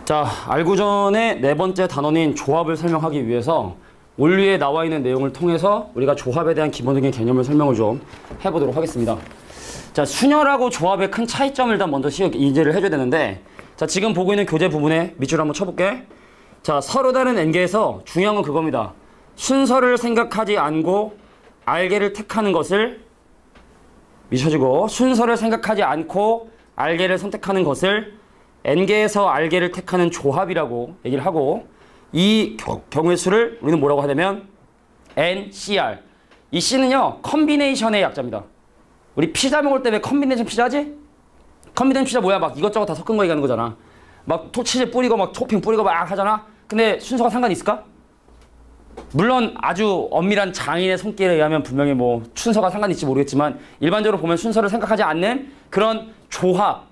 자, 알고전의 네 번째 단원인 조합을 설명하기 위해서 원리에 나와 있는 내용을 통해서 우리가 조합에 대한 기본적인 개념을 설명을 좀 해보도록 하겠습니다. 자, 순열하고 조합의 큰 차이점을 일단 먼저 이해를 해줘야 되는데, 자, 지금 보고 있는 교재 부분에 밑줄 한번 쳐볼게. 자, 서로 다른 n개에서 중요한 건 그겁니다. 순서를 생각하지 않고 알개를 택하는 것을 미쳐주고, 순서를 생각하지 않고 알개를 선택하는 것을 n개에서 알개를 택하는 조합이라고 얘기를 하고, 이 경우의 수를 우리는 뭐라고 하냐면 NCR. 이 C는요, 컨비네이션의 약자입니다. 우리 피자 먹을 때 왜 컨비네이션 피자 하지? 컨비네이션 피자 뭐야? 막 이것저것 다 섞은 거 얘기하는 거잖아. 막 치즈 뿌리고 막 토핑 뿌리고 막 하잖아. 근데 순서가 상관이 있을까? 물론 아주 엄밀한 장인의 손길에 의하면 분명히 뭐 순서가 상관이 있을지 모르겠지만, 일반적으로 보면 순서를 생각하지 않는 그런 조합,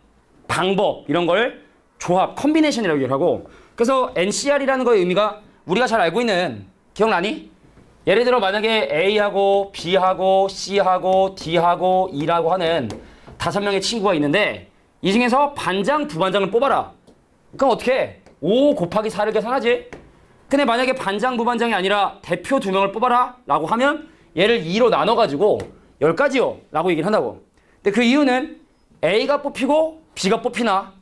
방법, 이런 걸 조합, 컨비네이션이라고 얘기를 하고, 그래서 NCR이라는 거의 의미가 우리가 잘 알고 있는, 기억나니? 예를 들어 만약에 A하고 B하고 C하고 D하고 E라고 하는 5명의 친구가 있는데, 이 중에서 반장, 부반장을 뽑아라. 그럼 어떻게 해? 5 곱하기 4를 계산하지? 근데 만약에 반장, 부반장이 아니라 대표 2명을 뽑아라 라고 하면 얘를 2로 나눠가지고 10가지요 라고 얘기를 한다고. 근데 그 이유는 A가 뽑히고 B가 뽑히나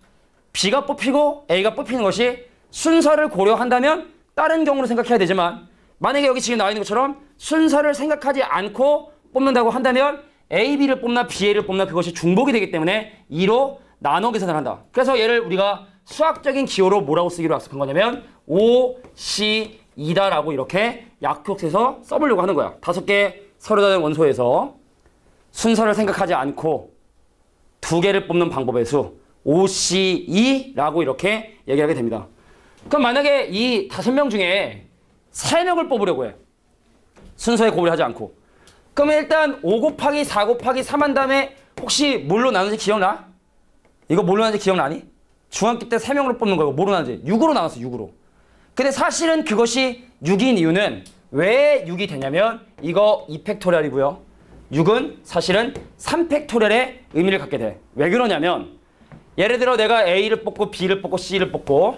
B가 뽑히고 A가 뽑히는 것이 순서를 고려한다면 다른 경우로 생각해야 되지만, 만약에 여기 지금 나와 있는 것처럼 순서를 생각하지 않고 뽑는다고 한다면 A, B를 뽑나 B, A를 뽑나 그것이 중복이 되기 때문에 2로 나눠 계산을 한다. 그래서 얘를 우리가 수학적인 기호로 뭐라고 쓰기로 약속한 거냐면 5, C, 2다라고 이렇게 약속해서 써보려고 하는 거야. 5개 서로 다른 원소에서 순서를 생각하지 않고 2개를 뽑는 방법의 수 5C2라고 이렇게 얘기하게 됩니다. 그럼 만약에 이 5명 중에 3명을 뽑으려고 해. 순서에 고려하지 않고. 그러면 일단 5 곱하기 4 곱하기 3 한 다음에 혹시 뭘로 나누는지 기억나? 이거 뭘로 나누는지 기억나니? 중학교 때 3명으로 뽑는 거고 뭐로 나누지? 6으로 나눴어, 6으로. 근데 사실은 그것이 6인 이유는 왜 6이 되냐면 이거 2팩토리얼이고요. 6은 사실은 3팩토리얼의 의미를 갖게 돼. 왜 그러냐면 예를 들어 내가 A를 뽑고 B를 뽑고 C를 뽑고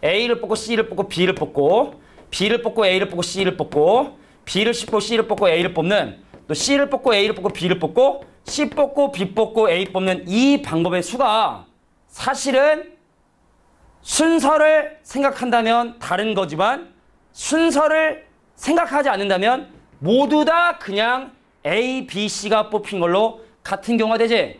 A를 뽑고 C를 뽑고 B를 뽑고 B를 뽑고 A를 뽑고 C를 뽑고 B를 뽑고 C를 뽑고 A를 뽑는, 또 C를 뽑고 A를 뽑고 B를 뽑고 C 뽑고 B 뽑고 A 뽑는 이 방법의 수가 사실은 순서를 생각한다면 다른 거지만 순서를 생각하지 않는다면 모두 다 그냥 A, B, C가 뽑힌 걸로 같은 경우가 되지.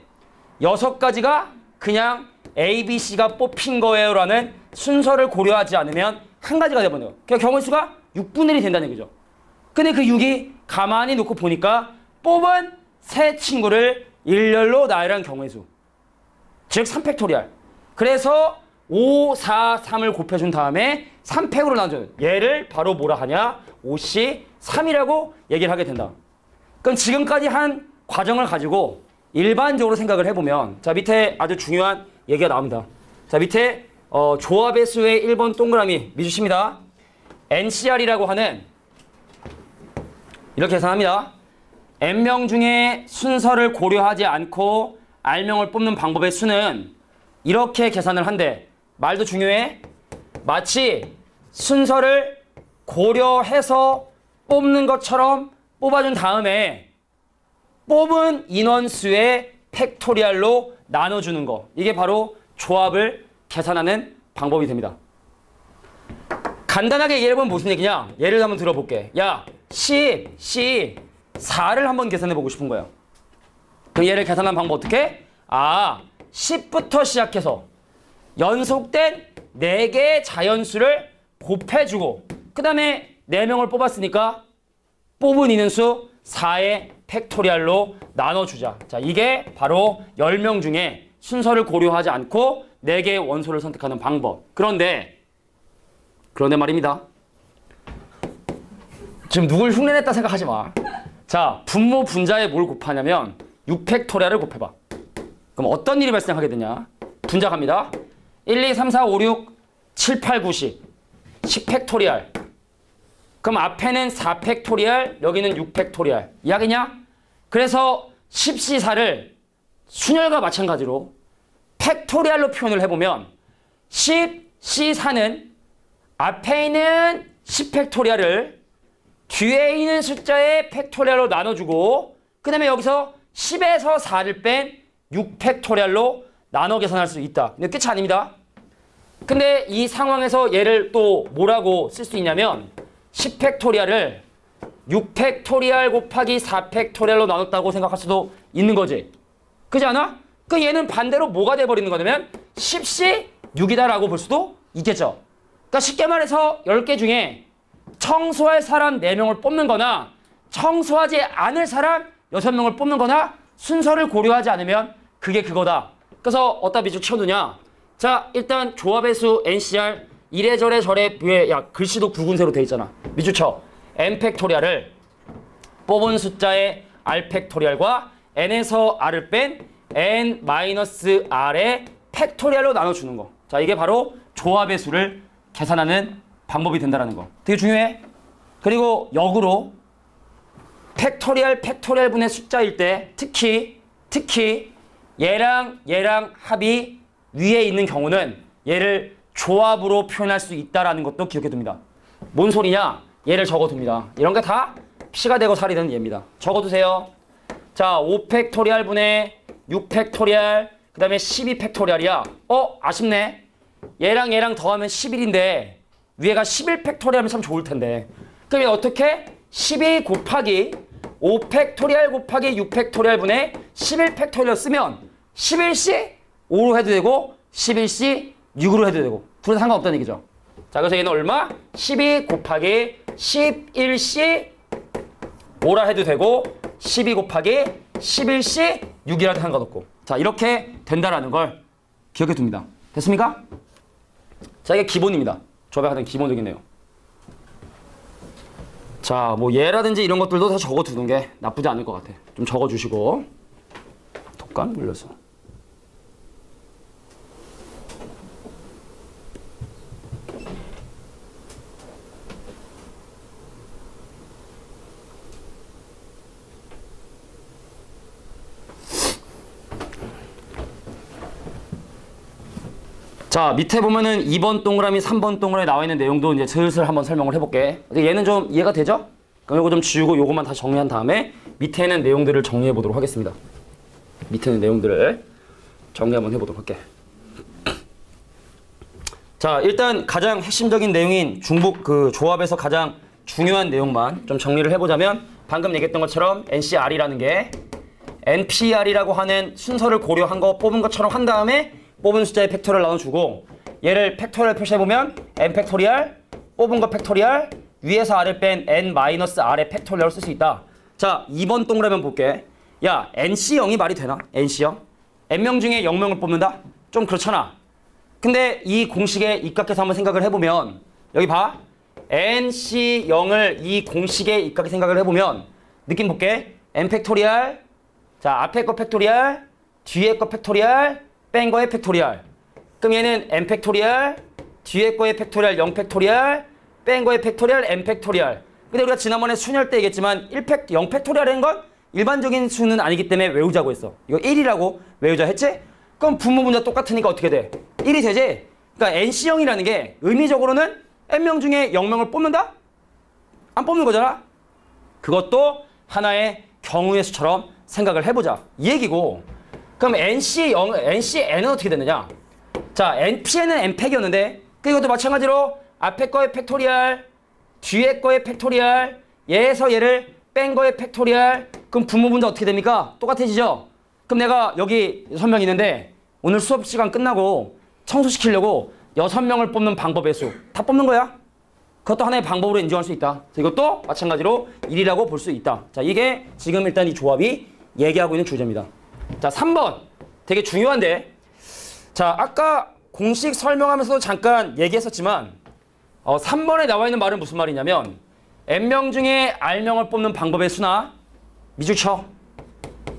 6가지가 그냥 A, B, C가 뽑힌 거예요 라는 순서를 고려하지 않으면 한 가지가 되버려요. 그러니까 경우의 수가 6분의 1이 된다는 얘기죠. 근데 그 6이 가만히 놓고 보니까 뽑은 세 친구를 일렬로 나열한 경우의 수. 즉 3팩토리얼. 그래서 5, 4, 3을 곱해준 다음에 3팩으로 나눠줘요. 얘를 바로 뭐라 하냐? 5C 3이라고 얘기를 하게 된다. 그럼 지금까지 한 과정을 가지고 일반적으로 생각을 해보면, 자, 밑에 아주 중요한 얘기가 나옵니다. 자, 밑에 조합의 수의 1번 동그라미 미주십니다. NCR이라고 하는, 이렇게 계산합니다. N명 중에 순서를 고려하지 않고 R명을 뽑는 방법의 수는 이렇게 계산을 한대. 말도 중요해. 마치 순서를 고려해서 뽑는 것처럼 뽑아준 다음에 뽑은 인원수의 팩토리얼로 나눠주는 거. 이게 바로 조합을 계산하는 방법이 됩니다. 간단하게 얘기해보면 무슨 얘기냐? 예를 한번 들어볼게. 야, 10, C, 4를 한번 계산해보고 싶은 거야. 그럼 얘를 계산하는 방법 어떻게? 10부터 시작해서 연속된 4개의 자연수를 곱해주고 그 다음에 4명을 뽑았으니까 뽑은 인원수 4의 팩토리얼로 나눠주자. 자, 이게 바로 10명 중에 순서를 고려하지 않고 4개의 원소를 선택하는 방법. 그런데 말입니다. 지금 누굴 흉내냈다 생각하지 마. 자, 분모 분자에 뭘 곱하냐면 6팩토리얼을 곱해봐. 그럼 어떤 일이 발생하게 되냐? 분자 갑니다. 1, 2, 3, 4, 5, 6, 7, 8, 9, 10. 10팩토리얼. 그럼 앞에는 4팩토리얼, 여기는 6팩토리얼. 이해하겠냐? 그래서 10C4를 순열과 마찬가지로 팩토리얼로 표현을 해보면 10, C4는 앞에 있는 10팩토리얼을 뒤에 있는 숫자의 팩토리얼로 나눠주고 그 다음에 여기서 10에서 4를 뺀 6팩토리얼로 나눠 계산할 수 있다. 근데 끝이 아닙니다. 근데 이 상황에서 얘를 또 뭐라고 쓸 수 있냐면 10팩토리얼을 6팩토리얼 곱하기 4팩토리얼로 나눴다고 생각할 수도 있는 거지. 그렇지 않아? 그 얘는 반대로 뭐가 돼버리는 거냐면 10시 6이다라고 볼 수도 있겠죠. 그러니까 쉽게 말해서 10개 중에 청소할 사람 4명을 뽑는 거나 청소하지 않을 사람 6명을 뽑는 거나 순서를 고려하지 않으면 그게 그거다. 그래서 어디다 밑줄 치워두냐. 자, 일단 조합의 수 NCR 이래저래 저래 위에 야 글씨도 굵은새로 돼 있잖아. 밑줄 쳐. n 팩토리얼을 뽑은 숫자의 r 팩토리얼과 n에서 r을 뺀 n-r의 팩토리얼로 나눠주는 거. 자, 이게 바로 조합의 수를 계산하는 방법이 된다는 거. 되게 중요해. 그리고 역으로 팩토리얼 분의 숫자일 때 특히 얘랑 합이 위에 있는 경우는 얘를 조합으로 표현할 수 있다는 것도 기억해둡니다. 뭔 소리냐? 얘를 적어둡니다. 이런 게 다 피가 되고 살이 되는 얘입니다. 적어두세요. 자, 5팩토리얼 분의 6팩토리얼 그 다음에 12팩토리얼이야. 아쉽네. 얘랑 더하면 11인데 위에가 11팩토리얼 하면 참 좋을 텐데. 그럼 어떻게? 12 곱하기 5팩토리얼 곱하기 6팩토리얼 분의 11팩토리얼 쓰면 11시 5로 해도 되고 11시 6으로 해도 되고 둘 다 상관없다는 얘기죠. 자, 그래서 얘는 얼마? 12 곱하기 11시 5라 해도 되고 12 곱하기 11시 6이라도 상관없고. 자, 이렇게 된다라는 걸 기억해 둡니다. 됐습니까? 자, 이게 기본입니다. 조합에 하는 기본적인 내용. 자, 뭐 얘라든지 이런 것들도 다 적어두는 게 나쁘지 않을 것 같아. 좀 적어주시고 독감 물려서. 자, 밑에 보면은 2번 동그라미, 3번 동그라미 나와 있는 내용도 이제 슬슬 한번 설명을 해볼게. 얘는 좀 이해가 되죠? 그럼 요거 좀 지우고 요거만 다 정리한 다음에 밑에 있는 내용들을 정리해 보도록 하겠습니다. 밑에 있는 내용들을 정리 한번 해보도록 할게. 자, 일단 가장 핵심적인 내용인 중복 그 조합에서 가장 중요한 내용만 좀 정리를 해보자면 방금 얘기했던 것처럼 NCR이라는 게 NPR이라고 하는 순서를 고려한 거 뽑은 것처럼 한 다음에 뽑은 숫자의 팩토리얼 나눠주고 얘를 팩토리얼 표시해보면 n 팩토리얼 뽑은 거 팩토리얼 위에서 r을 뺀 n-r의 팩토리얼을 쓸 수 있다. 자, 2번 동그라미 볼게. 야, NC0이 말이 되나? NC0? n명 중에 0명을 뽑는다? 좀 그렇잖아. 근데 이 공식에 입각해서 한번 생각을 해보면 여기 봐. NC0을 이 공식에 입각해 생각을 해보면 느낌 볼게. n 팩토리얼 자, 앞에 거 팩토리얼 뒤에 거 팩토리얼 뺀 거의 팩토리얼. 그럼 얘는 n 팩토리얼, 뒤에 거의 팩토리얼 0 팩토리얼, 뺀 거의 팩토리얼 n 팩토리얼. 근데 우리가 지난번에 순열 때 얘기했지만 0 팩토리얼인 건 일반적인 수는 아니기 때문에 외우자고 했어. 이거 1이라고 외우자 했지? 그럼 분모분자 똑같으니까 어떻게 돼? 1이 되지? 그러니까 NC0이라는 게 의미적으로는 n명 중에 0명을 뽑는다? 안 뽑는 거잖아? 그것도 하나의 경우의 수처럼 생각을 해보자. 이 얘기고. 그럼 NCN은 어떻게 됐느냐? 자, NPN은 n팩이었는데 이것도 마찬가지로 앞에 거의 팩토리얼, 뒤에 거의 팩토리얼, 얘에서 얘를 뺀 거의 팩토리얼. 그럼 분모분자 어떻게 됩니까? 똑같아지죠? 그럼 내가 여기 6명 있는데 오늘 수업 시간 끝나고 청소시키려고 6명을 뽑는 방법의 수 다 뽑는 거야. 그것도 하나의 방법으로 인정할 수 있다. 이것도 마찬가지로 1이라고 볼 수 있다. 자, 이게 지금 일단 이 조합이 얘기하고 있는 주제입니다. 자, 3번 되게 중요한데, 자, 아까 공식 설명하면서도 잠깐 얘기했었지만 3번에 나와 있는 말은 무슨 말이냐면 n명 중에 r명을 뽑는 방법의 수나 밑줄 쳐.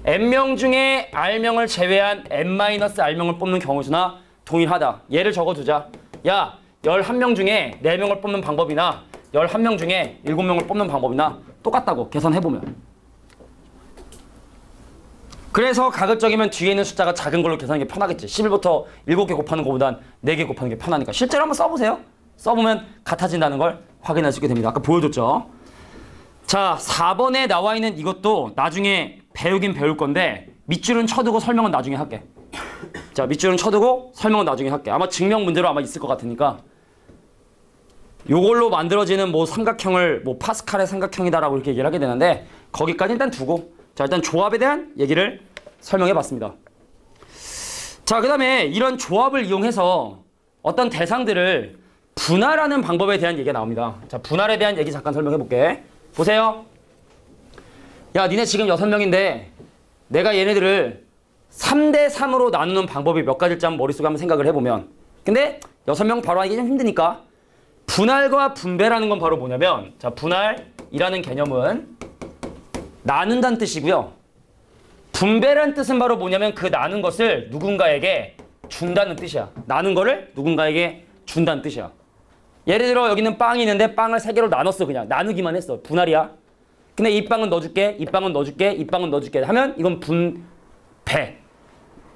n명 중에 r명을 제외한 n-r명을 뽑는 경우 수나 동일하다. 예를 적어두자. 야, 11명 중에 4명을 뽑는 방법이나 11명 중에 7명을 뽑는 방법이나 똑같다고 계산해보면. 그래서 가급적이면 뒤에 있는 숫자가 작은 걸로 계산하는 게 편하겠지. 11부터 7개 곱하는 것보단 4개 곱하는 게 편하니까. 실제로 한번 써보세요. 써보면 같아진다는 걸 확인할 수 있게 됩니다. 아까 보여줬죠. 자, 4번에 나와 있는 이것도 나중에 배우긴 배울 건데 밑줄은 쳐두고 설명은 나중에 할게. 자, 밑줄은 쳐두고 설명은 나중에 할게. 아마 증명 문제로 아마 있을 것 같으니까 요걸로 만들어지는 뭐 삼각형을 뭐 파스칼의 삼각형이다라고 이렇게 얘기를 하게 되는데 거기까지 일단 두고 자, 일단 조합에 대한 얘기를 설명해 봤습니다. 자, 그 다음에 이런 조합을 이용해서 어떤 대상들을 분할하는 방법에 대한 얘기가 나옵니다. 자, 분할에 대한 얘기 잠깐 설명해 볼게. 보세요. 야, 니네 지금 6명인데 내가 얘네들을 3대 3으로 나누는 방법이 몇 가지일지 한번 머릿속에 한번 생각을 해보면 근데 6명 바로 하기 좀 힘드니까 분할과 분배라는 건 바로 뭐냐면 자, 분할이라는 개념은 나눈다는 뜻이고요. 분배라는 뜻은 바로 뭐냐면 그 나눈 것을 누군가에게 준다는 뜻이야. 나눈 거를 누군가에게 준다는 뜻이야. 예를 들어 여기는 빵이 있는데 빵을 3개로 나눴어. 그냥 나누기만 했어. 분할이야. 근데 이 빵은 넣어줄게, 이 빵은 넣어줄게, 이 빵은 넣어줄게 하면 이건 분배.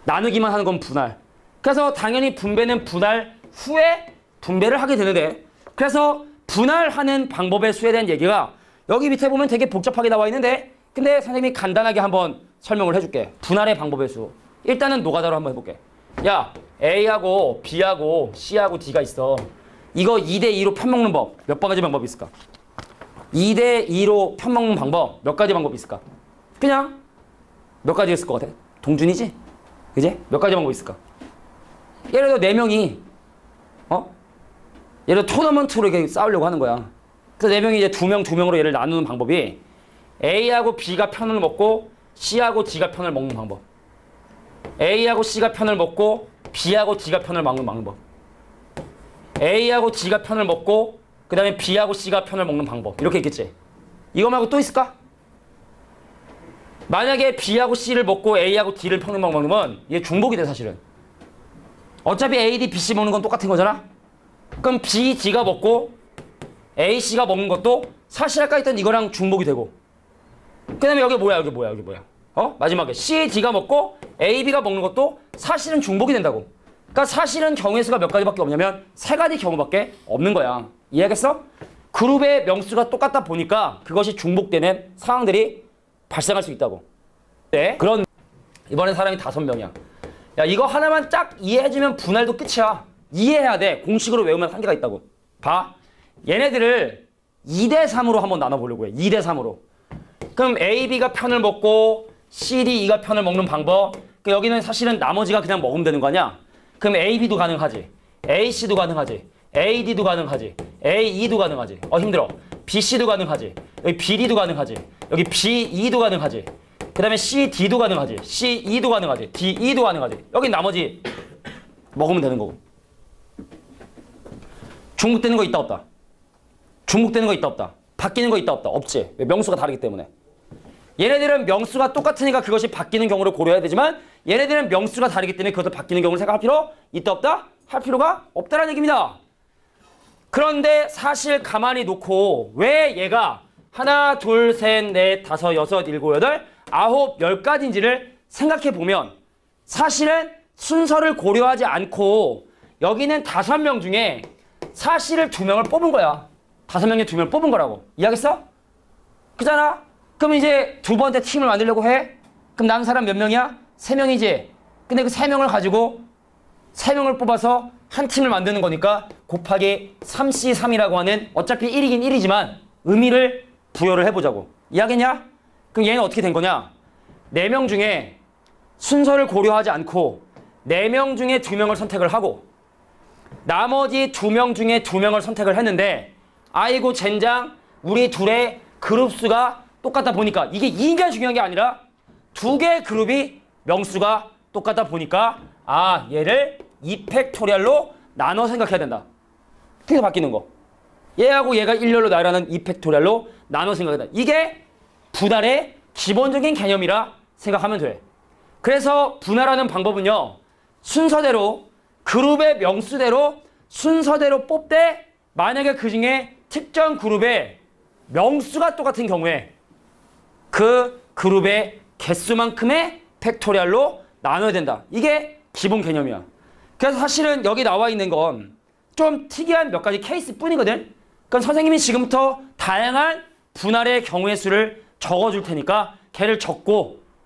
나누기만 하는 건 분할. 그래서 당연히 분배는 분할 후에 분배를 하게 되는데 그래서 분할하는 방법의 수에 대한 얘기가 여기 밑에 보면 되게 복잡하게 나와 있는데 근데 선생님이 간단하게 한번 설명을 해줄게. 분할의 방법의 수. 일단은 노가다로 한번 해볼게. 야, A하고 B하고 C하고 D가 있어. 이거 2대2로 편먹는 법 몇 가지 방법이 있을까? 2대2로 편먹는 방법 몇 가지 방법이 있을까? 그냥 몇 가지 있을 것 같아? 동준이지? 그지? 몇 가지 방법이 있을까? 예를 들어 4명이 예를 들어 토너먼트로 이렇게 싸우려고 하는 거야. 그래서 4명이 이제 2명으로 얘를 나누는 방법이 A하고 B가 편을 먹고 C하고 D가 편을 먹는 방법. A하고 C가 편을 먹고 B하고 D가 편을 먹는 방법. A하고 D가 편을 먹고 그 다음에 B하고 C가 편을 먹는 방법. 이렇게 있겠지. 이거 말고 또 있을까? 만약에 B하고 C를 먹고 A하고 D를 편을 먹으면 얘 중복이 돼 사실은. 어차피 A, D, B, C 먹는 건 똑같은 거잖아. 그럼 B, D가 먹고 A, C가 먹는 것도 사실 아까 했던 이거랑 중복이 되고 그 다음에 여기 뭐야. 마지막에 C, D가 먹고 A, B가 먹는 것도 사실은 중복이 된다고. 그러니까 사실은 경우의 수가 몇 가지밖에 없냐면 3가지 경우밖에 없는 거야. 이해하겠어? 그룹의 명수가 똑같다 보니까 그것이 중복되는 상황들이 발생할 수 있다고. 네? 그런 이번엔 사람이 5명이야. 야, 이거 하나만 쫙 이해해주면 분할도 끝이야. 이해해야 돼. 공식으로 외우면 한계가 있다고. 봐. 얘네들을 2대3으로 한번 나눠보려고 해. 2대3으로. 그럼 A, B가 편을 먹고 C, D, E가 편을 먹는 방법. 그러니까 여기는 사실은 나머지가 그냥 먹으면 되는 거 아니야? 그럼 A, B도 가능하지. A, C도 가능하지. A, D도 가능하지. A, E도 가능하지. 힘들어. B, C도 가능하지. 여기 B, D도 가능하지. 여기 B, E도 가능하지. 그 다음에 C, D도 가능하지. C, E도 가능하지. D, E도 가능하지. 여기 나머지 먹으면 되는 거고. 중복되는 거 있다 없다? 중복되는 거 있다 없다? 바뀌는 거 있다 없다? 없지. 왜? 명수가 다르기 때문에. 얘네들은 명수가 똑같으니까 그것이 바뀌는 경우를 고려해야 되지만 얘네들은 명수가 다르기 때문에 그것도 바뀌는 경우를 생각할 필요 있다 없다? 할 필요가 없다라는 얘기입니다. 그런데 사실 가만히 놓고 왜 얘가 하나, 둘, 셋, 넷, 다섯, 여섯, 일곱, 여덟, 아홉, 10가지인지를 생각해 보면 사실은 순서를 고려하지 않고 여기는 5명 중에 사실을 2명을 뽑은 거야. 5명에 2명을 뽑은 거라고. 이해하겠어? 그잖아? 그럼 이제 두 번째 팀을 만들려고 해? 그럼 남은 사람 몇 명이야? 3명이지. 근데 그 3명을 가지고 3명을 뽑아서 한 팀을 만드는 거니까 곱하기 3C3이라고 하는 어차피 1이긴 1이지만 의미를 부여를 해보자고. 이해하겠냐? 그럼 얘는 어떻게 된 거냐? 4명 중에 순서를 고려하지 않고 4명 중에 2명을 선택을 하고 나머지 2명 중에 2명을 선택을 했는데 아이고 젠장 우리 둘의 그룹 수가 똑같다 보니까 이게 이게 중요한 게 아니라 2개의 그룹이 명수가 똑같다 보니까 얘를 2팩토리얼로 나눠 생각해야 된다. 그래서 바뀌는 거. 얘하고 얘가 일렬로 나열하는 2팩토리얼로 나눠 생각해야 된다. 이게 분할의 기본적인 개념이라 생각하면 돼. 그래서 분할하는 방법은요. 순서대로 그룹의 명수대로 순서대로 뽑되 만약에 그 중에 특정 그룹의 명수가 똑같은 경우에 그 그룹의 개수만큼의 팩토리얼로 나눠야 된다. 이게 기본 개념이야. 그래서 사실은 여기 나와 있는 건 좀 특이한 몇 가지 케이스 뿐이거든. 그럼 선생님이 지금부터 다양한 분할의 경우의 수를 적어줄 테니까 걔를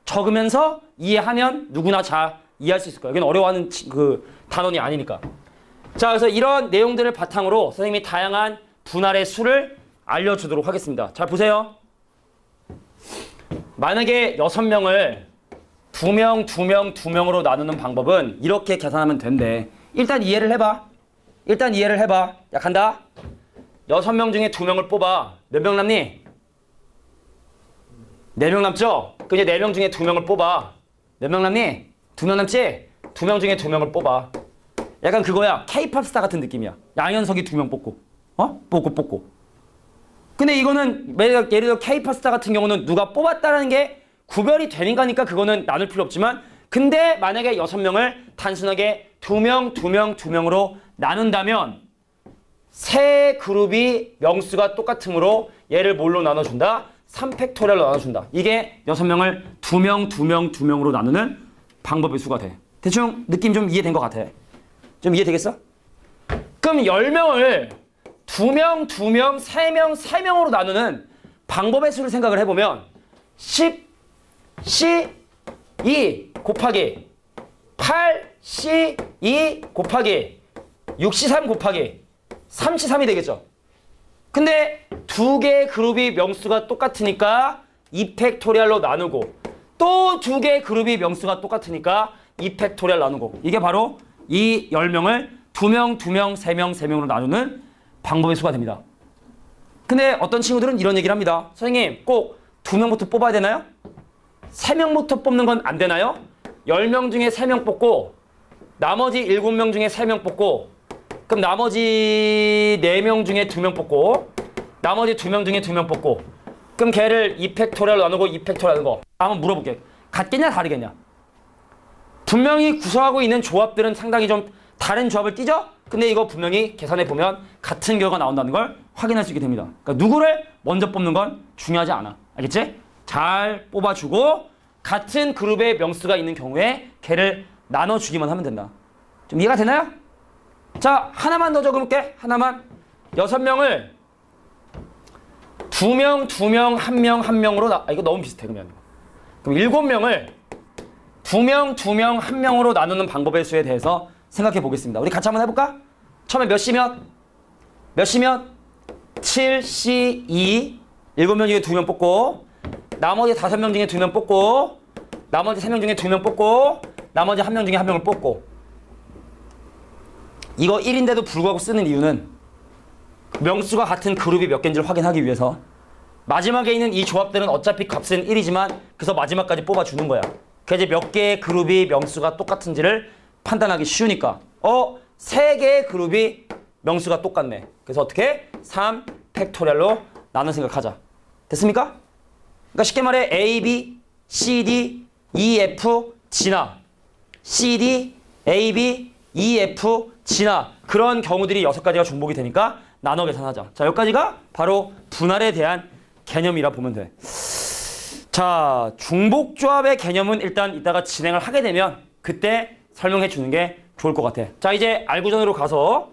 적으면서 이해하면 누구나 잘 이해할 수 있을 거야. 여기는 어려워하는 그 단원이 아니니까. 자, 그래서 이런 내용들을 바탕으로 선생님이 다양한 분할의 수를 알려주도록 하겠습니다. 잘 보세요. 만약에 6명을 2명, 2명, 2명으로 나누는 방법은 이렇게 계산하면 된대. 일단 이해를 해봐. 야, 간다. 6명 중에 2명을 뽑아. 몇 명 남니? 4명 남죠? 그럼 이제 4명 중에 2명을 뽑아. 몇 명 남니? 2명 남지? 2명 중에 2명을 뽑아. 약간 그거야. K-팝 스타 같은 느낌이야. 양현석이 2명 뽑고. 뽑고. 근데 이거는 예를 들어 K-팝 스타 같은 경우는 누가 뽑았다는 게 구별이 되는 거니까 그거는 나눌 필요 없지만, 근데 만약에 6명을 단순하게 2명, 2명, 2명으로 나눈다면 세 그룹이 명수가 똑같으므로 얘를 뭘로 나눠준다? 3팩토리얼로 나눠준다. 이게 6명을 2명, 2명, 2명으로 나누는 방법의 수가 돼. 대충 느낌 좀 이해된 것 같아. 좀 이해되겠어? 그럼 10명을 2명, 2명, 3명, 3명으로 나누는 방법의 수를 생각을 해보면 10C2 곱하기 8C2 곱하기 6C3 곱하기 3C3이 되겠죠. 근데 두 개의 그룹이 명수가 똑같으니까 2팩토리얼로 나누고, 또 두 개의 그룹이 명수가 똑같으니까 2팩토리얼 나누고, 이게 바로 이 10명을 2명, 2명, 3명, 3명으로 나누는 방법의 수가 됩니다. 근데 어떤 친구들은 이런 얘기를 합니다. 선생님, 꼭 2명부터 뽑아야 되나요? 3명부터 뽑는 건 안 되나요? 10명 중에 3명 뽑고 나머지 7명 중에 3명 뽑고, 그럼 나머지 4명 중에 2명 뽑고 나머지 2명 중에 2명 뽑고, 그럼 걔를 2팩토리얼로 나누고 2팩토리얼 나누는 거 한번 물어볼게. 같겠냐 다르겠냐? 분명히 구성하고 있는 조합들은 상당히 좀 다른 조합을 띠죠? 근데 이거 분명히 계산해보면 같은 결과가 나온다는 걸 확인할 수 있게 됩니다. 그러니까 누구를 먼저 뽑는 건 중요하지 않아. 알겠지? 잘 뽑아주고 같은 그룹의 명수가 있는 경우에 걔를 나눠주기만 하면 된다. 좀 이해가 되나요? 자, 하나만 더 적어볼게. 하나만. 6명을 2명, 2명, 1명, 1명으로 이거 너무 비슷해 그러면. 그럼 7명을 2명, 2명, 1명으로 나누는 방법의 수에 대해서 생각해 보겠습니다. 우리 같이 한번 해볼까? 처음에 몇 시면? 7C2 7명 중에 2명 뽑고, 나머지 5명 중에 2명 뽑고, 나머지 3명 중에 2명 뽑고, 나머지 1명 중에 1명을 뽑고. 이거 1인데도 불구하고 쓰는 이유는 명수가 같은 그룹이 몇 개인지를 확인하기 위해서. 마지막에 있는 이 조합들은 어차피 값은 1이지만 그래서 마지막까지 뽑아주는 거야. 그래서 몇 개의 그룹이 명수가 똑같은지를 판단하기 쉬우니까. 3개의 그룹이 명수가 똑같네. 그래서 어떻게? 3팩토리얼로 나눠 생각하자. 됐습니까? 그러니까 쉽게 말해 A, B, C, D, E, F, G나 C, D, A, B, E, F, G나 그런 경우들이 6가지가 중복이 되니까 나눠 계산하자. 자, 여기까지가 바로 분할에 대한 개념이라 보면 돼. 자, 중복조합의 개념은 일단 이따가 진행을 하게 되면 그때 설명해 주는 게 좋을 것 같아. 자, 이제 알고전으로 가서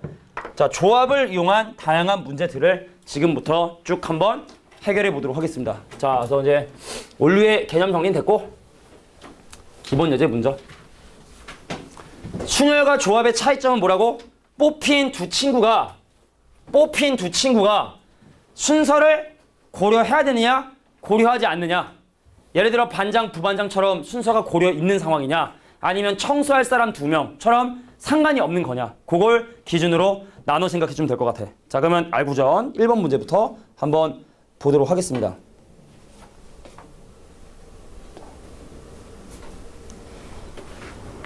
자, 조합을 이용한 다양한 문제들을 지금부터 쭉 한번 해결해 보도록 하겠습니다. 자, 그래서 이제 원류의 개념 정리는 됐고, 기본 예제 문제. 순열과 조합의 차이점은 뭐라고? 뽑힌 두 친구가 순서를 고려해야 되느냐, 고려하지 않느냐. 예를 들어 반장, 부반장처럼 순서가 고려 있는 상황이냐, 아니면 청소할 사람 2명처럼 상관이 없는 거냐. 그걸 기준으로 나눠 생각해 주면 될 것 같아. 자, 그러면 알고전 1번 문제부터 한번 보도록 하겠습니다.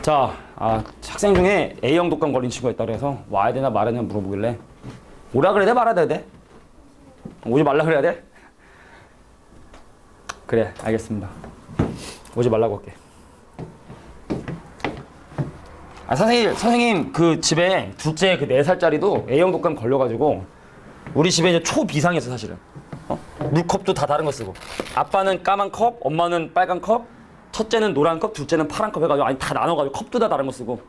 자, 학생 중에 A형 독감 걸린 친구가 있다 그래서 와야 되나 말아야 되나 물어보길래 오라 그래야 돼, 말아야 돼? 오지 말라 그래야 돼? 그래, 알겠습니다. 오지 말라고 할게. 선생님 그 집에 둘째 그 4살짜리도 A형 독감 걸려가지고 우리 집에 이제 초비상이었어 사실은. 물컵도 다 다른 거 쓰고, 아빠는 까만 컵, 엄마는 빨간 컵, 첫째는 노란 컵, 둘째는 파란 컵 해가지고 아니 다 나눠가지고 컵도 다 다른 거 쓰고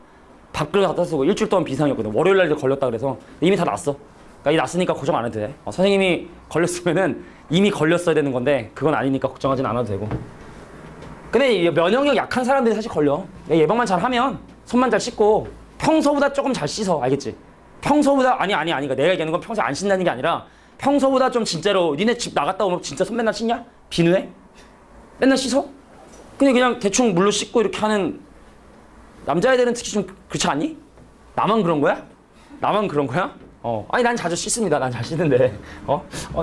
밥그릇 다 쓰고 일주일 동안 비상이었거든. 월요일 날 걸렸다 그래서 이미 다 났어. 그러니까 이 났으니까 걱정 안 해도 돼. 선생님이 걸렸으면은 이미 걸렸어야 되는 건데 그건 아니니까 걱정하진 않아도 되고. 근데 면역력 약한 사람들이 사실 걸려. 예방만 잘하면 손만 잘 씻고 평소보다 조금 잘 씻어. 알겠지? 평소보다 아니 그러니까 내가 얘기하는 건 평소에 안 씻는다는 게 아니라 평소보다 좀 진짜로 니네 집 나갔다 오면 진짜 손 맨날 씻냐? 비누에? 맨날 씻어? 그냥 대충 물로 씻고 이렇게 하는 남자애들은 특히 좀 그렇지 않니? 나만 그런 거야? 나만 그런 거야? 아니 난 자주 씻습니다. 난 잘 씻는데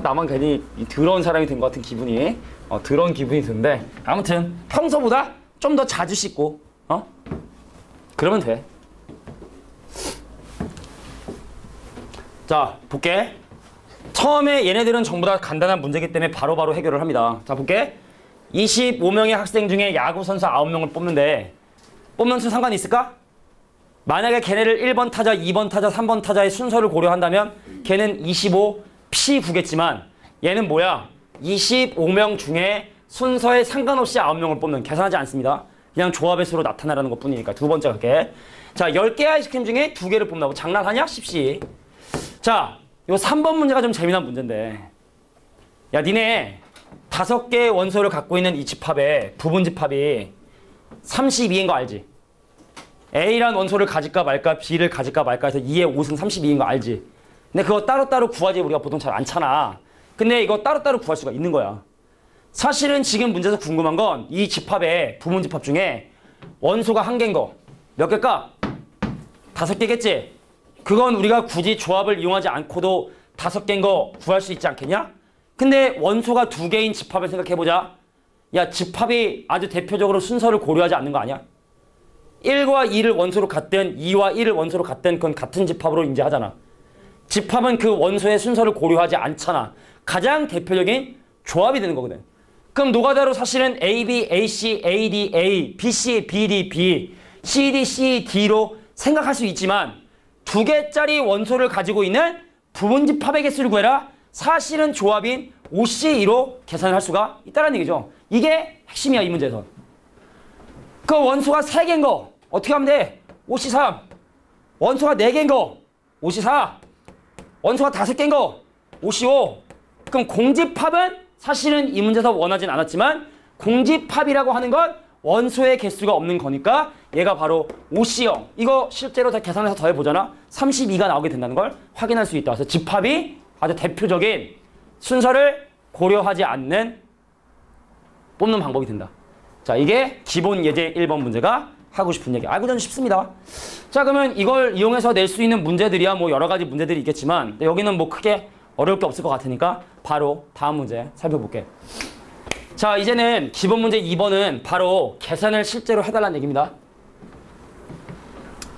나만 괜히 더러운 사람이 된 것 같은 기분이 더러운 기분이 드는데 아무튼 평소보다 좀 더 자주 씻고 그러면 돼. 자 볼게. 처음에 얘네들은 전부 다 간단한 문제이기 때문에 바로바로 해결을 합니다. 자 볼게. 25명의 학생 중에 야구 선수 9명을 뽑는데 뽑는 수 상관이 있을까? 만약에 걔네를 1번 타자, 2번 타자, 3번 타자의 순서를 고려한다면 걔는 25, P9겠지만 얘는 뭐야? 25명 중에 순서에 상관없이 9명을 뽑는, 계산하지 않습니다. 그냥 조합의 수로 나타나라는 것 뿐이니까. 두 번째 갈게. 자, 10개의 아이스크림 중에 2개를 뽑는다고. 장난하냐? 쉽시. 자, 요 3번 문제가 좀 재미난 문제인데 야, 니네 5개의 원소를 갖고 있는 이 집합의 부분 집합이 32인 거 알지? A란 원소를 가질까 말까, B를 가질까 말까 해서 2의 5승 32인 거 알지? 근데 그거 따로따로 구하지 우리가 보통 잘 안 차나. 근데 이거 따로따로 구할 수가 있는 거야. 사실은 지금 문제에서 궁금한 건 이 집합의 부분 집합 중에 원소가 1개인 거 몇 개일까? 5개겠지? 그건 우리가 굳이 조합을 이용하지 않고도 5개인 거 구할 수 있지 않겠냐? 근데 원소가 2개인 집합을 생각해보자. 야, 집합이 아주 대표적으로 순서를 고려하지 않는 거 아니야? 1과 2를 원소로 갖든 2와 1을 원소로 갖든 그건 같은 집합으로 인지하잖아. 집합은 그 원소의 순서를 고려하지 않잖아. 가장 대표적인 조합이 되는 거거든. 그럼 노가다로 사실은 AB, AC, AD, A, BC, BD, B, CD, C, D로 생각할 수 있지만 2개짜리 원소를 가지고 있는 부분 집합의 개수를 구해라. 사실은 조합인 OC2로 계산을 할 수가 있다는 얘기죠. 이게 핵심이야, 이 문제에서. 그 원소가 3개인 거 어떻게 하면 돼? OC3. 원소가 4개인 거 OC4. 원소가 5개인 거 OC5. 그럼 공집합은 사실은 이 문제에서 원하진 않았지만 공집합이라고 하는 건 원소의 개수가 없는 거니까 얘가 바로 OC0. 이거 실제로 다 계산해서 더해보잖아. 32가 나오게 된다는 걸 확인할 수 있다. 그래서 집합이 아주 대표적인 순서를 고려하지 않는 뽑는 방법이 된다. 자, 이게 기본 예제 1번 문제가 하고 싶은 얘기. 알고 저는 쉽습니다. 자, 그러면 이걸 이용해서 낼 수 있는 문제들이야 뭐 여러 가지 문제들이 있겠지만 여기는 뭐 크게 어려울 게 없을 것 같으니까 바로 다음 문제 살펴볼게. 자, 이제는 기본 문제 2번은 바로 계산을 실제로 해달라는 얘기입니다.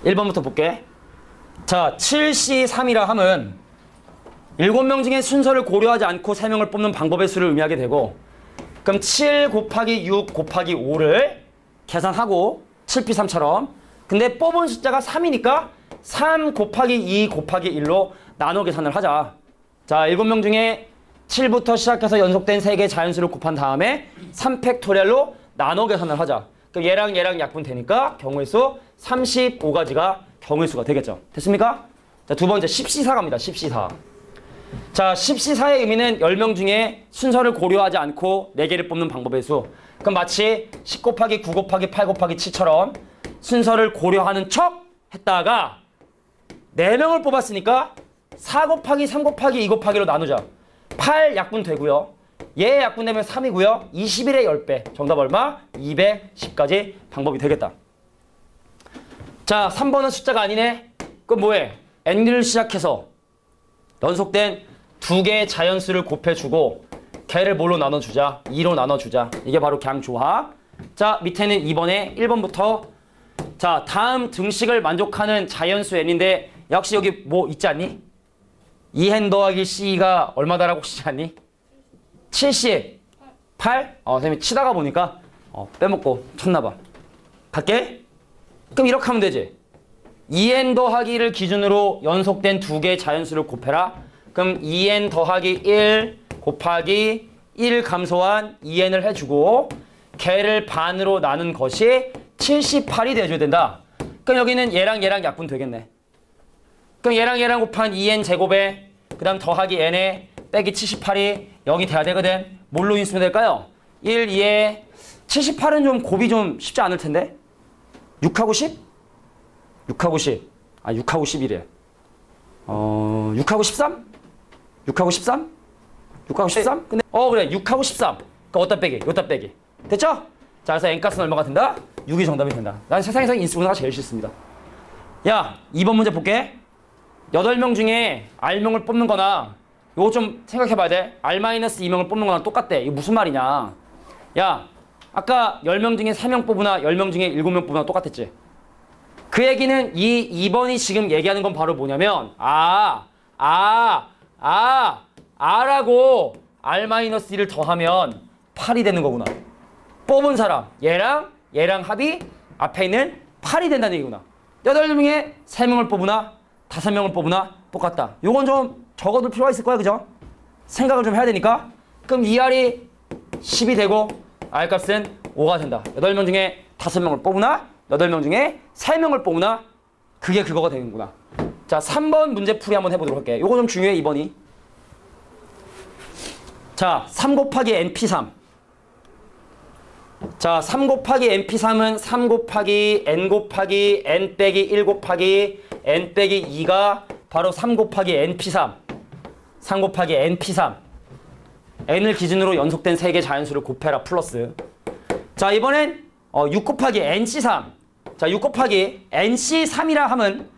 1번부터 볼게. 자, 7C3이라 함은 7명 중에 순서를 고려하지 않고 3명을 뽑는 방법의 수를 의미하게 되고 그럼 7 곱하기 6 곱하기 5를 계산하고 7P3처럼 근데 뽑은 숫자가 3이니까 3 곱하기 2 곱하기 1로 나눠 계산을 하자. 자, 7명 중에 7부터 시작해서 연속된 3개의 자연수를 곱한 다음에 3팩토리얼로 나눠 계산을 하자. 그럼 얘랑 약분 되니까 경우의 수 35가지가 경우의 수가 되겠죠. 됐습니까? 자, 두 번째 10C4 갑니다. 10C4. 자, 10C4의 의미는 10명 중에 순서를 고려하지 않고 4개를 뽑는 방법의 수. 그럼 마치 10 곱하기 9 곱하기 8 곱하기 7처럼 순서를 고려하는 척 했다가 4명을 뽑았으니까 4 곱하기 3 곱하기 2 곱하기로 나누자. 8 약분 되고요. 얘 약분 되면 3이고요. 21의 10배. 정답 얼마? 210까지 방법이 되겠다. 자, 3번은 숫자가 아니네. 그럼 뭐해? n을 시작해서 연속된 2개의 자연수를 곱해주고 걔를 뭘로 나눠주자? 2로 나눠주자. 이게 바로 강조합. 자, 밑에는 2번에 1번부터 자, 다음 등식을 만족하는 자연수 n인데 역시 여기 뭐 있지 않니? 2n 더하기 c가 얼마다라고 혹시 아니? 78? 선생님이 치다가 보니까 빼먹고 쳤나봐. 갈게. 그럼 이렇게 하면 되지. 2n 더하기를 기준으로 연속된 2개의 자연수를 곱해라. 그럼 2n 더하기 1 곱하기 1 감소한 2n을 해주고 걔를 반으로 나눈 것이 78이 돼줘야 된다. 그럼 여기는 얘랑 얘랑 약분 되겠네. 그럼 얘랑 얘랑 곱한 2n 제곱에 그 다음 더하기 n에 빼기 78이 여기 돼야 되거든. 뭘로 인수면 될까요? 1, 2에 78은 좀 곱이 좀 쉽지 않을 텐데. 6하고 10? 6하고 10. 아, 6하고 11이래. 6하고 13? 6하고 13? 6하고 13? 근데 그래. 6하고 13. 그러니까 어디다 빼기? 여기다 빼기. 됐죠? 자, 그래서 n값은 얼마가 된다? 6이 정답이 된다. 난 세상에서 인수분해가 제일 싫습니다. 야, 2번 문제 볼게. 8명 중에 R명을 뽑는 거나 요거 좀 생각해 봐야 돼. R-2명을 뽑는 거랑 똑같대. 이거 무슨 말이냐. 야, 아까 10명 중에 3명 뽑으나 10명 중에 7명 뽑으나 똑같았지. 그 얘기는 이 2번이 지금 얘기하는 건 바로 뭐냐면 R하고 R-1을 더하면 8이 되는 거구나. 뽑은 사람 얘랑 합이 앞에 있는 8이 된다는 얘기구나. 8명에 3명을 뽑으나 5명을 뽑으나 똑같다. 요건 좀 적어둘 필요가 있을 거야. 그죠? 생각을 좀 해야 되니까. 그럼 2R이 10이 되고 R값은 5가 된다. 8명 중에 5명을 뽑으나 8명 중에 3명을 뽑으나 그게 그거가 되는구나. 자, 3번 문제 풀이 한번 해보도록 할게. 요거 좀 중요해. 2번이. 자, 3 곱하기 np3. 자, 3 곱하기 np3은 3 곱하기 n 곱하기 n 빼기 1 곱하기 n 빼기 2가 바로 3 곱하기 np3. 3 곱하기 np3. n을 기준으로 연속된 3개 자연수를 곱해라 플러스. 자, 이번엔 6 곱하기 nc3. 자, 6 곱하기 nc3이라 하면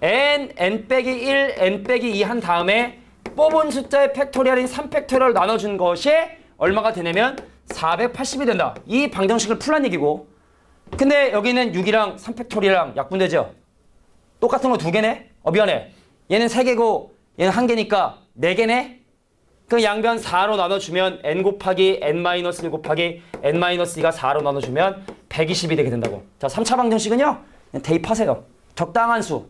n 빼기 1, n 빼기 2 한 다음에 뽑은 숫자의 팩토리얼인 3팩토리얼을 나눠준 것이 얼마가 되냐면 480이 된다. 이 방정식을 풀란 얘기고. 근데 여기는 6이랑 3팩토리얼이랑 약분되죠? 똑같은 거 2개네? 미안해. 얘는 3개고 얘는 1개니까 4개네? 그 양변 4로 나눠주면 n 곱하기 n-1 곱하기 n-2가 4로 나눠주면 120이 되게 된다고. 자, 3차 방정식은요. 그냥 대입하세요. 적당한 수.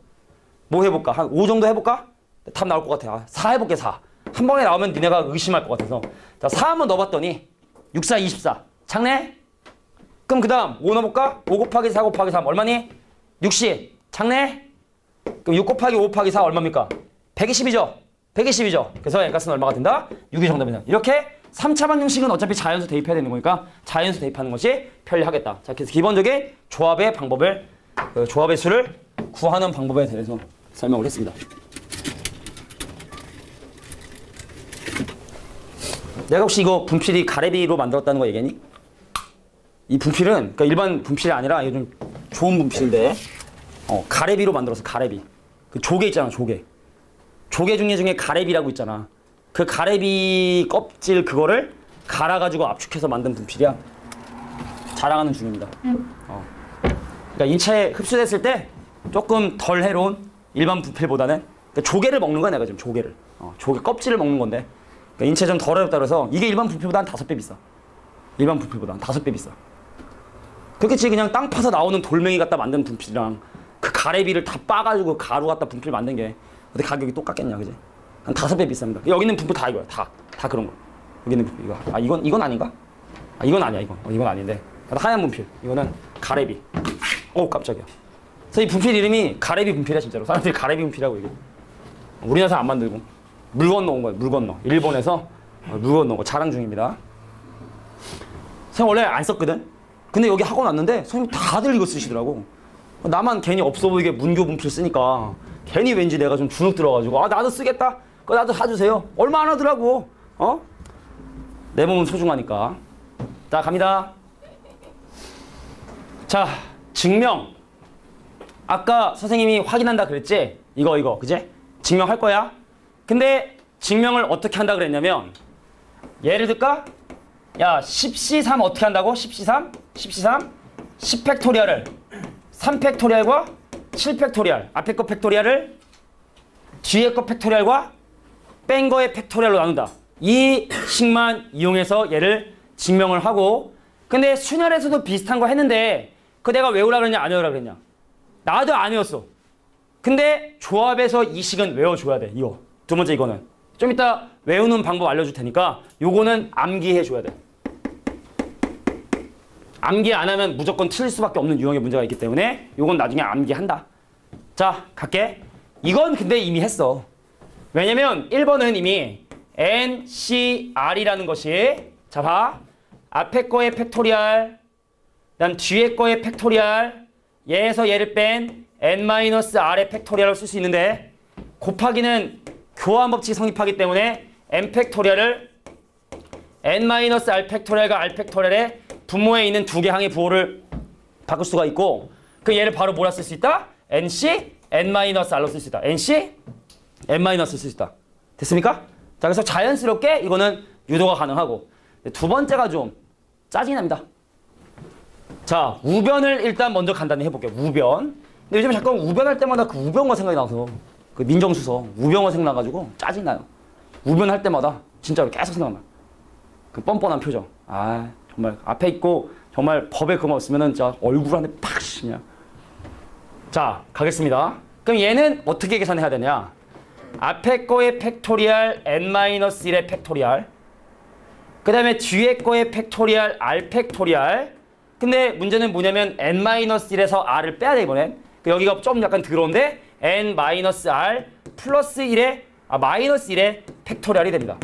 뭐 해볼까? 한 5 정도 해볼까? 답 나올 것 같아. 4 해볼게. 4. 한 번에 나오면 니네가 의심할 것 같아서. 자, 4 한번 넣어봤더니 6, 4, 24. 작네? 그럼 그 다음 5 넣어볼까? 5 곱하기 4 곱하기 3 얼마니? 60. 작네? 그럼 6 곱하기 5 곱하기 4 얼마입니까? 120이죠? 120이죠? 그래서 n값은 얼마가 된다? 6이 정답이다. 이렇게 3차 방정식은 어차피 자연수 대입해야 되는 거니까 자연수 대입하는 것이 편리하겠다. 자, 그래서 기본적인 조합의 방법을, 조합의 수를 구하는 방법에 대해서 설명을 했습니다. 내가 혹시 이거 분필이 가래비로 만들었다는 거 얘기했니? 이 분필은 그러니까 일반 분필이 아니라 이거 좀 좋은 분필인데 가래비로 만들었어. 가래비. 그 조개 있잖아. 조개. 조개 종류 중에 가래비라고 있잖아. 그 가래비 껍질 그거를 갈아가지고 압축해서 만든 분필이야. 자랑하는 중입니다. 그러니까 인체에 흡수됐을 때 조금 덜 해로운 일반 분필보다는 그러니까 조개를 먹는 거야. 내가 지금 조개를. 조개 껍질을 먹는 건데 그러니까 인체 좀 덜 해롭다 그래서 이게 일반 분필보다 한 5배 비싸. 일반 분필보다 한 5배 비싸. 그렇겠지. 그냥 땅 파서 나오는 돌멩이 갖다 만든 분필이랑 그 가래비를 다 빠가지고 가루 갖다 분필 만든 게 어떻게 가격이 똑같겠냐, 그지? 한 5배 비쌉니다. 여기 있는 분필 다 이거야. 다 그런 거. 여기 있는 분필 이거. 이건 아닌가? 이건 아니야. 이건 아닌데. 하얀 분필. 이거는 가래비. 깜짝이야. 그래서 이 분필 이름이 가래비 분필이야, 진짜로. 사람들이 가래비 분필이라고 얘기해. 우리나라 사람 안 만들고 물 건너온 거예요. 물 건너. 일본에서 물 건너온 거 자랑 중입니다. 선생님 원래 안 썼거든? 근데 여기 학원 왔는데 선생님 다들 이거 쓰시더라고. 나만 괜히 없어 보이게 문교 분필 쓰니까 괜히 왠지 내가 좀 주눅 들어가지고 나도 쓰겠다. 그거 나도 사주세요. 얼마 안 하더라고. 내 몸은 소중하니까. 자, 갑니다. 자, 증명. 아까 선생님이 확인한다 그랬지? 이거 그지? 증명할 거야. 근데 증명을 어떻게 한다 그랬냐면 예를 들까? 야, 10C3 어떻게 한다고? 10C3? 10팩토리얼을 3팩토리얼과 7팩토리얼 앞에 거 팩토리얼을 뒤에 거 팩토리얼과 뺀 거의 팩토리얼로 나눈다. 이 식만 이용해서 얘를 증명을 하고 근데 순열에서도 비슷한 거 했는데 그거 내가 외우라 그랬냐 안 외우라 그랬냐? 나도 안 외웠어. 근데 조합에서 이 식은 외워줘야 돼. 이거 두 번째 이거는 좀 이따 외우는 방법 알려줄 테니까 요거는 암기해줘야 돼. 암기 안 하면 무조건 틀릴 수밖에 없는 유형의 문제가 있기 때문에 이건 나중에 암기한다. 자, 갈게. 이건 근데 이미 했어. 왜냐면 1번은 이미 NCR이라는 것이, 자, 봐. 앞에 거의 팩토리얼, 그다음 뒤에 거의 팩토리얼, 얘에서 얘를 뺀 N-R의 팩토리얼을 쓸 수 있는데, 곱하기는 교환 법칙이 성립하기 때문에 N 팩토리얼을 N-R 팩토리얼과 R 팩토리얼의 분모에 있는 두 개 항의 부호를 바꿀 수가 있고, 그 얘를 바로 뭐라 쓸 수 있다? NC N-R로 쓸 수 있다. NC N-R로 쓸 수 있다. 됐습니까? 자, 그래서 자연스럽게 이거는 유도가 가능하고, 두 번째가 좀 짜증이 납니다. 자, 우변을 일단 먼저 간단히 해볼게요. 우변. 근데 요즘 잠깐 우변할 때마다 그 우변과 생각이 나서, 그 민정수석 우변과 생각나가지고 짜증나요. 우변할 때마다 진짜로 계속 생각나. 그 뻔뻔한 표정. 아, 정말 앞에 있고 정말 법에 그거 없으면은 진짜 얼굴 안에 팍 그냥. 자, 가겠습니다. 그럼 얘는 어떻게 계산해야 되냐? 앞에 거의 팩토리얼 N-1의 팩토리얼, 그 다음에 뒤에 거의 팩토리얼 R 팩토리얼. 근데 문제는 뭐냐면 N-1에서 R을 빼야 돼, 이번엔. 여기가 좀 약간 더러운데 N-R 플러스 1의 마이너스 1의 팩토리얼이 됩니다.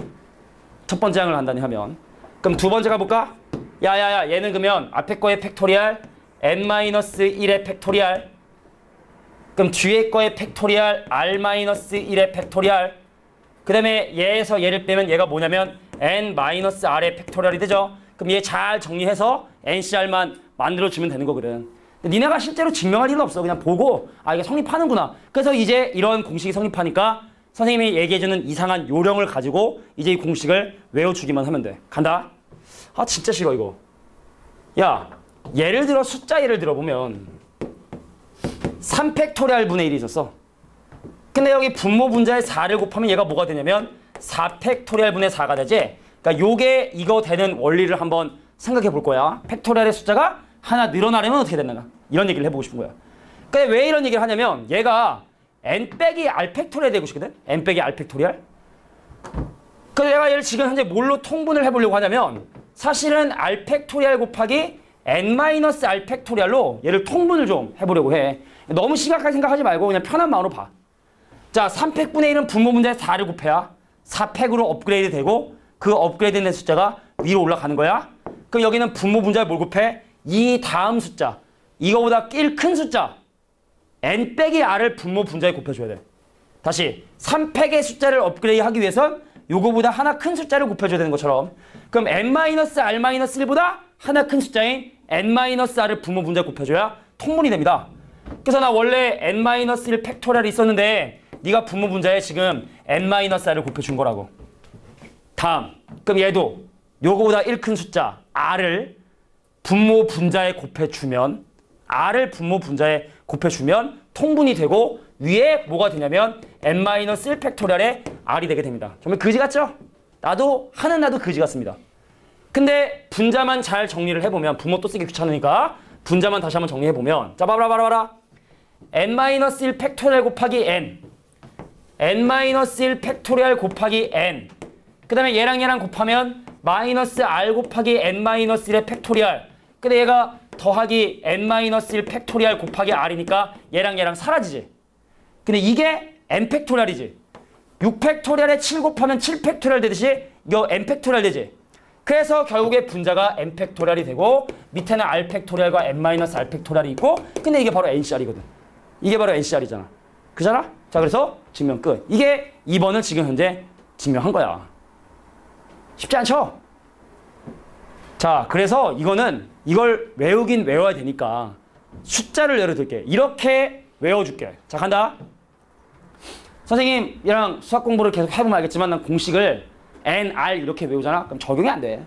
첫 번째 항을 간단히 하면. 그럼 두 번째 가볼까? 야야야, 얘는 그러면 앞에 거의 팩토리얼 N-1의 팩토리얼, 그럼 뒤에 거의 팩토리얼 R-1의 팩토리얼, 그 다음에 얘에서 얘를 빼면 얘가 뭐냐면 N-R의 팩토리얼이 되죠. 그럼 얘 잘 정리해서 NCR만 만들어주면 되는 거거든. 근데 니네가 실제로 증명할 일은 없어. 그냥 보고 아, 이게 성립하는구나. 그래서 이제 이런 공식이 성립하니까 선생님이 얘기해주는 이상한 요령을 가지고 이제 이 공식을 외워주기만 하면 돼. 간다. 아, 진짜 싫어 이거. 야, 예를 들어 숫자 예를 들어보면 3팩토리얼 분의 1이 있었어. 근데 여기 분모 분자에 4를 곱하면 얘가 뭐가 되냐면 4팩토리얼 분의 4가 되지. 그러니까 요게 이거 되는 원리를 한번 생각해 볼 거야. 팩토리얼의 숫자가 하나 늘어나려면 어떻게 되는가? 이런 얘기를 해보고 싶은 거야. 근데 왜 이런 얘기를 하냐면 얘가 n 빼기 r 팩토리얼 되고 싶거든? n 빼기 r 팩토리얼? 그래서 내가 얘를 지금 현재 뭘로 통분을 해보려고 하냐면 사실은 r 팩토리얼 곱하기 n-r 팩토리얼로 얘를 통분을 좀 해보려고 해. 너무 심각하게 생각하지 말고 그냥 편한 마음으로 봐. 자, 3팩분의 1은 분모 분자에 4를 곱해야 4팩으로 업그레이드 되고 그 업그레이드 된 숫자가 위로 올라가는 거야. 그럼 여기는 분모 분자에 뭘 곱해? 이 다음 숫자, 이거보다 1 큰 숫자 n 빼기 r을 분모 분자에 곱해줘야 돼. 다시 3팩의 숫자를 업그레이드 하기 위해선 요거보다 하나 큰 숫자를 곱해줘야 되는 것처럼, 그럼 n-r-1보다 하나 큰 숫자인 n-r을 분모 분자에 곱해줘야 통분이 됩니다. 그래서 나 원래 n-1 팩토리얼이 있었는데 네가 분모 분자에 지금 n-r을 곱해준 거라고. 다음, 그럼 얘도 요거보다 1 큰 숫자 r을 분모 분자에 곱해주면, r을 분모 분자에 곱해주면 통분이 되고 위에 뭐가 되냐면 n-1 팩토리얼의 r이 되게 됩니다. 정말 그지 같죠? 나도 그지 같습니다. 근데 분자만 잘 정리를 해보면, 분모 또 쓰기 귀찮으니까 분자만 다시 한번 정리해보면, 자, 봐라. n-1 팩토리얼 곱하기 n-1 팩토리얼 곱하기 n, 그 다음에 얘랑 곱하면 마이너스 r 곱하기 n-1의 팩토리얼, 근데 얘가 더하기 n-1 팩토리얼 곱하기 r이니까 얘랑 사라지지. 근데 이게 n 팩토리얼이지. 6팩토리얼에 7 곱하면 7 팩토리얼 되듯이 이거 n 팩토리얼 되지. 그래서 결국에 분자가 n 팩토리얼이 되고 밑에는 r 팩토리얼과 n-r 팩토리얼이 있고, 근데 이게 바로 NCR이거든. 이게 바로 NCR이잖아. 그잖아? 자, 그래서 증명 끝. 이게 2번을 지금 현재 증명한 거야. 쉽지 않죠? 자, 그래서 이걸 외우긴 외워야 되니까 숫자를 예를 들게. 이렇게 외워줄게. 자, 간다. 선생님이랑 수학 공부를 계속 해보면 알겠지만 난 공식을 n, r 이렇게 외우잖아? 그럼 적용이 안 돼.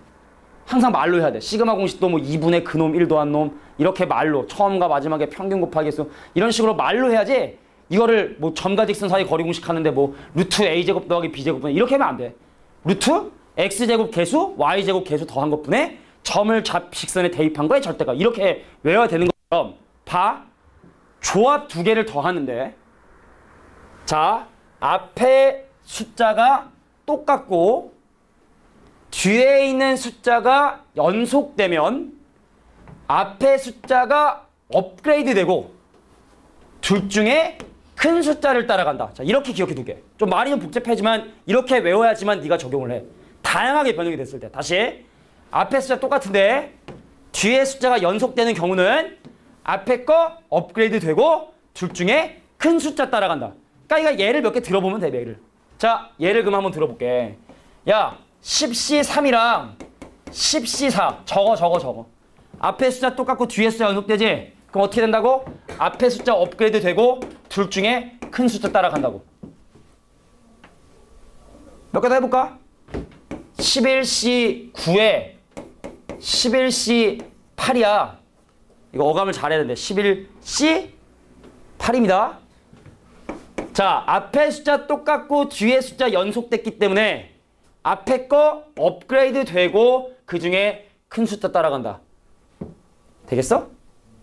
항상 말로 해야 돼. 시그마 공식도 뭐 2분의 그놈 1 더한 놈 이렇게 말로, 처음과 마지막에 평균 곱하기 수 이런 식으로 말로 해야지. 이거를 뭐 점과 직선 사이 거리 공식 하는데 뭐 루트 a제곱 더하기 b제곱분 이렇게 하면 안 돼. 루트 x제곱 개수 y제곱 개수 더한 것분에 점을 직선에 대입한 거에 절대가, 이렇게 외워야 되는 것처럼 봐. 조합 두 개를 더하는데, 자, 앞에 숫자가 똑같고 뒤에 있는 숫자가 연속되면 앞에 숫자가 업그레이드 되고 둘 중에 큰 숫자를 따라간다. 자, 이렇게 기억해 둘게. 좀 말이 좀 복잡하지만 이렇게 외워야지만 네가 적용을 해. 다양하게 변형이 됐을 때. 다시. 앞에 숫자 똑같은데 뒤에 숫자가 연속되는 경우는 앞에 거 업그레이드 되고 둘 중에 큰 숫자 따라간다. 그러니까 이거 예를 몇 개 들어보면 돼, 예를. 자, 예를 그럼 한번 들어볼게. 야, 10C3이랑 10C4 적어. 앞에 숫자 똑같고 뒤에 숫자 연속되지? 그럼 어떻게 된다고? 앞에 숫자 업그레이드 되고 둘 중에 큰 숫자 따라간다고. 몇 개 더 해볼까? 11C9에 11C8이야. 이거 어감을 잘해야 되는데 11C8입니다. 자, 앞에 숫자 똑같고 뒤에 숫자 연속됐기 때문에 앞에 거 업그레이드 되고 그 중에 큰 숫자 따라간다. 되겠어?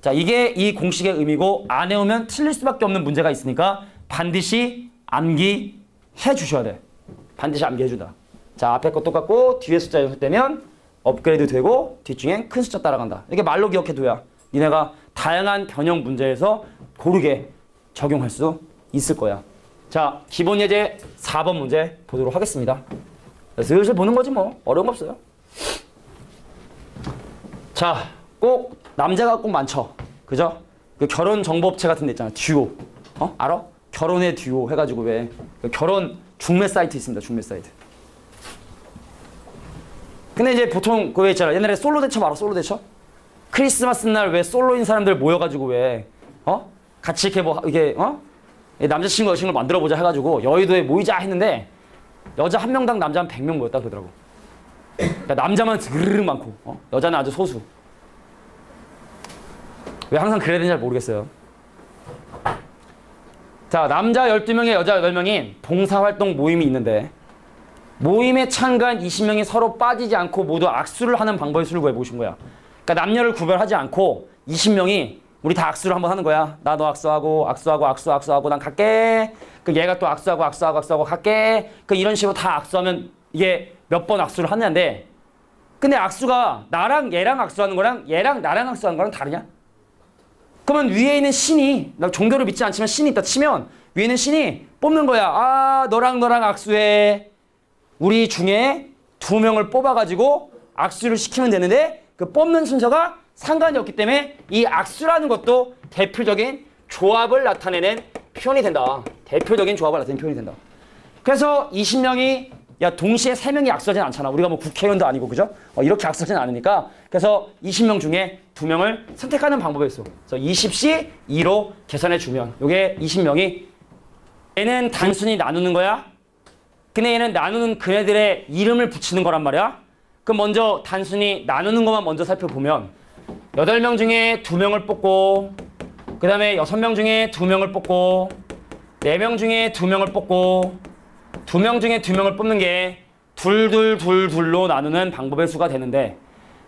자, 이게 이 공식의 의미고 안 외우면 틀릴 수밖에 없는 문제가 있으니까 반드시 암기해 주셔야 돼. 반드시 암기해 준다. 자, 앞에 거 똑같고 뒤에 숫자 연속되면 업그레이드 되고 뒷중에 큰 숫자 따라간다. 이렇게 말로 기억해 둬야 니네가 다양한 변형 문제에서 고르게 적용할 수 있을 거야. 자, 기본 예제 4번 문제 보도록 하겠습니다. 슬슬 보는 거지 뭐. 어려운 거 없어요. 자, 꼭 남자가 꼭 많죠. 그죠? 그 결혼 정보업체 같은 데 있잖아. 듀오. 알아? 결혼의 듀오 해가지고 왜 결혼 중매 사이트 있습니다. 중매 사이트. 근데 이제 보통 그거 있잖아. 옛날에 솔로 대첩 알아? 솔로 대첩? 크리스마스 날 왜 솔로인 사람들 모여가지고 왜 같이 이렇게 뭐 이게 남자친구 여자친구를 만들어보자 해가지고 여의도에 모이자 했는데 여자 한 명당 남자 한 100명 모였다 그러더라고. 그러니까 남자만 드르륵 많고 여자는 아주 소수. 왜 항상 그래야 되는지 잘 모르겠어요. 자, 남자 12명에 여자 8명인 봉사활동 모임이 있는데 모임에 참가한 20명이 서로 빠지지 않고 모두 악수를 하는 방법의 수를 구해보신 거야. 그러니까 남녀를 구별하지 않고 20명이 우리 다 악수를 한번 하는 거야. 나 너 악수하고 난 갈게. 그 얘가 또 악수하고 갈게. 그 이런 식으로 다 악수하면 이게 몇 번 악수를 하는데 근데 악수가 나랑 얘랑 악수하는 거랑 얘랑 나랑 악수하는 거랑 다르냐? 그러면 위에 있는 신이 나 종교를 믿지 않지만 신이 있다 치면 위에 있는 신이 뽑는 거야. 아, 너랑 악수해. 우리 중에 2명을 뽑아가지고 악수를 시키면 되는데 그 뽑는 순서가 상관이 없기 때문에 이 악수라는 것도 대표적인 조합을 나타내는 표현이 된다. 대표적인 조합을 나타내는 표현이 된다. 그래서 20명이 동시에 3명이 악수하진 않잖아. 우리가 뭐 국회의원도 아니고 그죠? 이렇게 악수하진 않으니까 그래서 20명 중에 2명을 선택하는 방법이 있어. 그래서 20시 2로 계산해 주면 이게 20명이 얘는 단순히 나누는 거야. 근데 얘는 나누는 그네들의 이름을 붙이는 거란 말이야. 그럼 먼저 단순히 나누는 것만 먼저 살펴보면 8명 중에 2명을 뽑고 그 다음에 6명 중에 2명을 뽑고 4명 중에 2명을 뽑고 2명 중에 2명을 뽑는 게 둘로 나누는 방법의 수가 되는데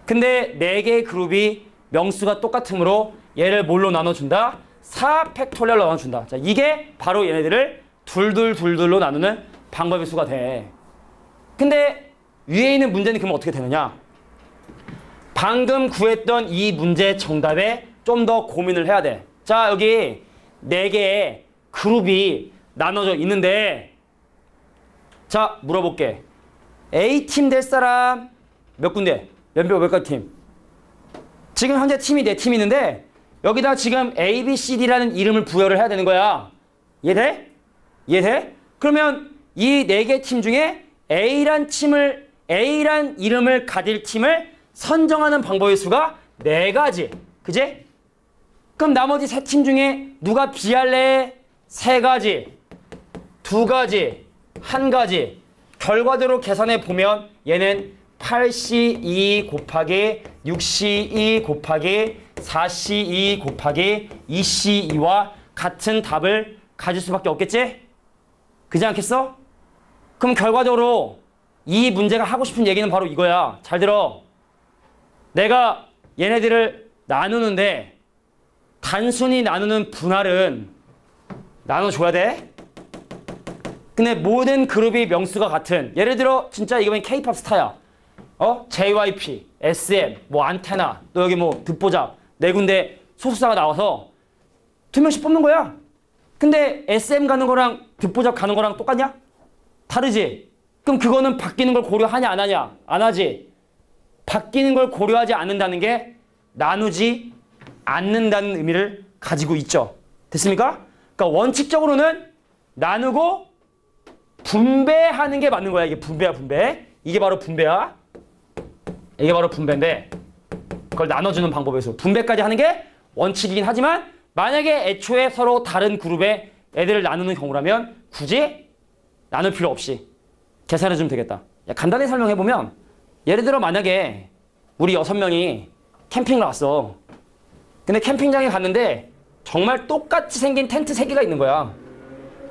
근데 4개의 그룹이 명수가 똑같으므로 얘를 뭘로 나눠준다? 4팩토리얼로 나눠준다. 자, 이게 바로 얘네들을 둘로 나누는 방법의 수가 돼. 근데 위에 있는 문제는 그러면 어떻게 되느냐? 방금 구했던 이 문제 정답에 좀 더 고민을 해야 돼. 자, 여기 4개의 그룹이 나눠져 있는데 자, 물어볼게. A팀 될 사람 몇 군데? 몇 가지 팀? 지금 현재 팀이 4팀이 있는데 여기다 지금 A, B, C, D라는 이름을 부여를 해야 되는 거야. 이해돼? 이해돼? 그러면 이 4개 팀 중에 A란 이름을 가질 팀을 선정하는 방법의 수가 4가지. 그지? 그럼 나머지 3팀 중에 누가 B 할래? 3가지, 2가지, 1가지. 결과대로 계산해 보면 얘는 8C2 곱하기 6C2 곱하기 4C2 곱하기 2C2와 같은 답을 가질 수밖에 없겠지? 그지 않겠어? 그럼 결과적으로 이 문제가 하고 싶은 얘기는 바로 이거야. 잘 들어. 내가 얘네들을 나누는데 단순히 나누는 분할은 나눠줘야 돼. 근데 모든 그룹이 명수가 같은 예를 들어 진짜 이거는 K-팝 스타야. JYP, SM, 뭐 안테나, 또 여기 뭐 듣보잡 네 군데 소속사가 나와서 2명씩 뽑는 거야. 근데 SM 가는 거랑 듣보잡 가는 거랑 똑같냐? 다르지? 그럼 그거는 바뀌는 걸 고려하냐 안 하냐? 안 하지. 바뀌는 걸 고려하지 않는다는 게 나누지 않는다는 의미를 가지고 있죠. 됐습니까? 그러니까 원칙적으로는 나누고 분배하는 게 맞는 거야. 이게 분배야, 분배. 이게 바로 분배야. 이게 바로 분배인데 그걸 나눠주는 방법에서 분배까지 하는 게 원칙이긴 하지만 만약에 애초에 서로 다른 그룹의 애들을 나누는 경우라면 굳이 나눌 필요 없이 계산해주면 되겠다. 간단히 설명해보면 예를 들어 만약에 우리 6명이 캠핑을 왔어. 근데 캠핑장에 갔는데 정말 똑같이 생긴 텐트 3개가 있는 거야.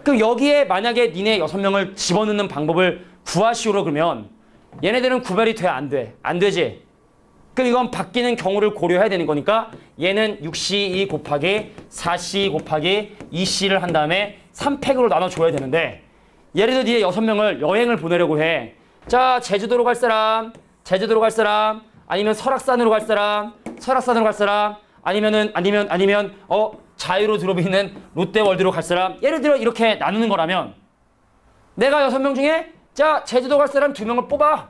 그럼 여기에 만약에 니네 6명을 집어넣는 방법을 구하시오로 그러면 얘네들은 구별이 돼? 안 돼? 안 되지? 그럼 이건 바뀌는 경우를 고려해야 되는 거니까 얘는 6C2 곱하기 4C 곱하기 2C를 한 다음에 3팩으로 나눠줘야 되는데 예를 들어 니네 6명을 여행을 보내려고 해. 자, 제주도로 갈 사람, 제주도로 갈 사람, 아니면 설악산으로 갈 사람, 설악산으로 갈 사람, 아니면 자유로 드롭이 있는 롯데월드로 갈 사람. 예를 들어 이렇게 나누는 거라면 내가 6명 중에 자, 제주도 갈 사람 2명을 뽑아.